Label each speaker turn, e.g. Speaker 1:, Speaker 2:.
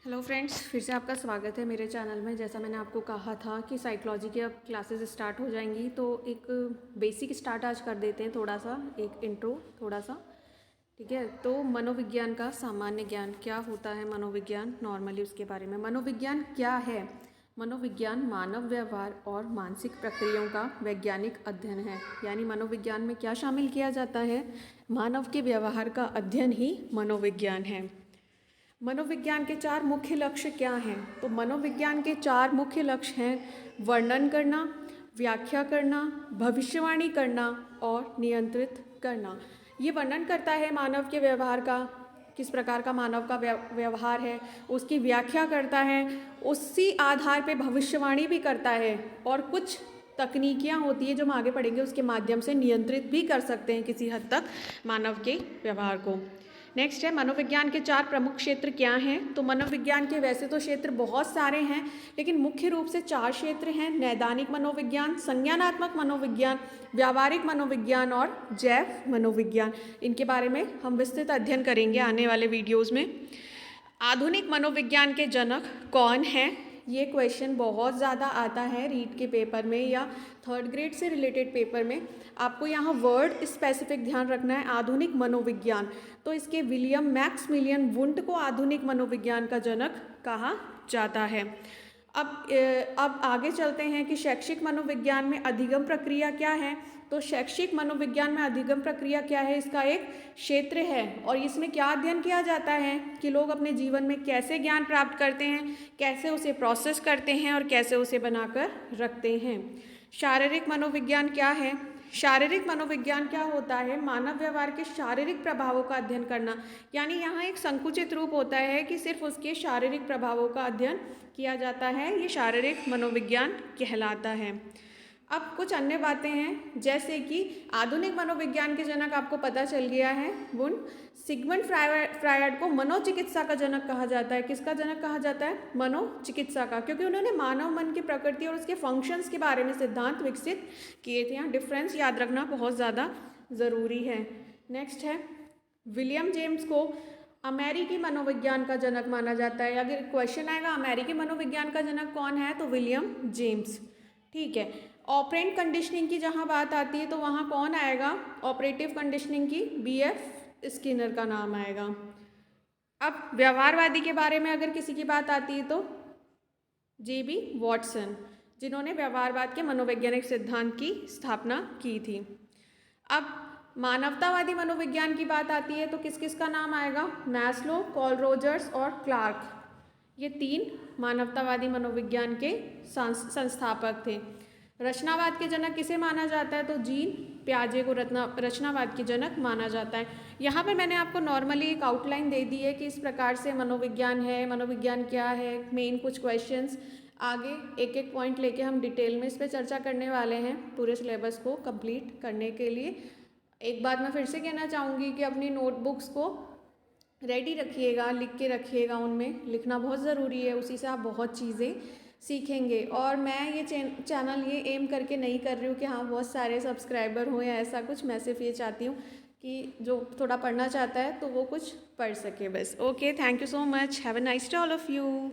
Speaker 1: Hello friends, फिर से आपका स्वागत है मेरे चैनल में। जैसा मैंने आपको कहा था कि साइकोलॉजी की अब क्लासेस स्टार्ट हो जाएंगी, तो एक बेसिक स्टार्ट आज कर देते हैं, थोड़ा सा एक इंट्रो थोड़ा सा। ठीक है, तो मनोविज्ञान का सामान्य ज्ञान क्या होता है, मनोविज्ञान नॉर्मली उसके बारे में। मनोविज्ञान क्या है? मनोविज्ञान मानव व्यवहार और मानसिक प्रक्रियाओं का वैज्ञानिक अध्ययन है। यानी मनोविज्ञान में क्या शामिल किया जाता है? मानव के व्यवहार का अध्ययन ही मनोविज्ञान है। मनोविज्ञान के 4 मुख्य लक्ष्य क्या हैं? तो मनोविज्ञान के 4 मुख्य लक्ष्य हैं: वर्णन करना, व्याख्या करना, भविष्यवाणी करना और नियंत्रित करना। ये वर्णन करता है मानव के व्यवहार का, किस प्रकार का मानव का व्यवहार है, उसकी व्याख्या करता है, उसी आधार पे भविष्यवाणी भी करता है, और कुछ तकनीकियाँ होती है जो हम आगे पढ़ेंगे, उसके माध्यम से नियंत्रित भी कर सकते हैं किसी हद तक मानव के व्यवहार को। नेक्स्ट है, मनोविज्ञान के 4 प्रमुख क्षेत्र क्या हैं? तो मनोविज्ञान के वैसे तो क्षेत्र बहुत सारे हैं, लेकिन मुख्य रूप से 4 क्षेत्र हैं: नैदानिक मनोविज्ञान, संज्ञानात्मक मनोविज्ञान, व्यावहारिक मनोविज्ञान और जैव मनोविज्ञान। इनके बारे में हम विस्तृत अध्ययन करेंगे आने वाले वीडियोज़ में। आधुनिक मनोविज्ञान के जनक कौन हैं? ये क्वेश्चन बहुत ज़्यादा आता है रीट के पेपर में या 3rd ग्रेड से रिलेटेड पेपर में। आपको यहाँ वर्ड स्पेसिफिक ध्यान रखना है, आधुनिक मनोविज्ञान। तो इसके विलियम मैक्समिलियन वुंट को आधुनिक मनोविज्ञान का जनक कहा जाता है। अब आगे चलते हैं कि शैक्षिक मनोविज्ञान में अधिगम प्रक्रिया क्या है। तो शैक्षिक मनोविज्ञान में अधिगम प्रक्रिया क्या है? इसका एक क्षेत्र है, और इसमें क्या अध्ययन किया जाता है कि लोग अपने जीवन में कैसे ज्ञान प्राप्त करते हैं, कैसे उसे प्रोसेस करते हैं और कैसे उसे बनाकर रखते हैं। शारीरिक मनोविज्ञान क्या है? शारीरिक मनोविज्ञान क्या होता है? मानव व्यवहार के शारीरिक प्रभावों का अध्ययन करना। यानी यहाँ एक संकुचित रूप होता है कि सिर्फ उसके शारीरिक प्रभावों का अध्ययन किया जाता है, ये शारीरिक मनोविज्ञान कहलाता है। अब कुछ अन्य बातें हैं, जैसे कि आधुनिक मनोविज्ञान के जनक आपको पता चल गया है, वुंट। सिगमंड फ्रायड को मनोचिकित्सा का जनक कहा जाता है। किसका जनक कहा जाता है? मनोचिकित्सा का, क्योंकि उन्होंने मानव मन की प्रकृति और उसके फंक्शंस के बारे में सिद्धांत विकसित किए थे। यहाँ डिफरेंस याद रखना बहुत ज़्यादा ज़रूरी है। नेक्स्ट है, विलियम जेम्स को अमेरिकी मनोविज्ञान का जनक माना जाता है। अगर क्वेश्चन आएगा अमेरिकी मनोविज्ञान का जनक कौन है, तो विलियम जेम्स। ठीक है, ऑपरेंट कंडीशनिंग की जहाँ बात आती है तो वहाँ कौन आएगा? ऑपरेटिव कंडीशनिंग की BF स्किनर का नाम आएगा। अब व्यवहारवादी के बारे में अगर किसी की बात आती है तो JB वॉटसन, जिन्होंने व्यवहारवाद के मनोवैज्ञानिक सिद्धांत की स्थापना की थी। अब मानवतावादी मनोविज्ञान की बात आती है तो किस किस का नाम आएगा? मैस्लो, कॉल रोजर्स और क्लार्क। ये 3 मानवतावादी मनोविज्ञान के संस्थापक थे। रचनावाद के जनक किसे माना जाता है? तो जीन पियाजे को रचनावाद के जनक माना जाता है। यहाँ पे मैंने आपको नॉर्मली एक आउटलाइन दे दी है कि इस प्रकार से मनोविज्ञान है, मनोविज्ञान क्या है, मेन कुछ क्वेश्चंस। आगे एक एक पॉइंट लेके हम डिटेल में इस पर चर्चा करने वाले हैं पूरे सिलेबस को कंप्लीट करने के लिए। एक बात मैं फिर से कहना चाहूँगी कि अपनी नोटबुक्स को रेडी रखिएगा, लिख के रखिएगा, उनमें लिखना बहुत ज़रूरी है, उसी से आप बहुत चीज़ें सीखेंगे। और मैं ये चैनल ये एम करके नहीं कर रही हूँ कि हाँ बहुत सारे सब्सक्राइबर हो या ऐसा कुछ। मैं सिर्फ ये चाहती हूँ कि जो थोड़ा पढ़ना चाहता है तो वो कुछ पढ़ सके बस। Okay, thank you so much, have a nice day all of you.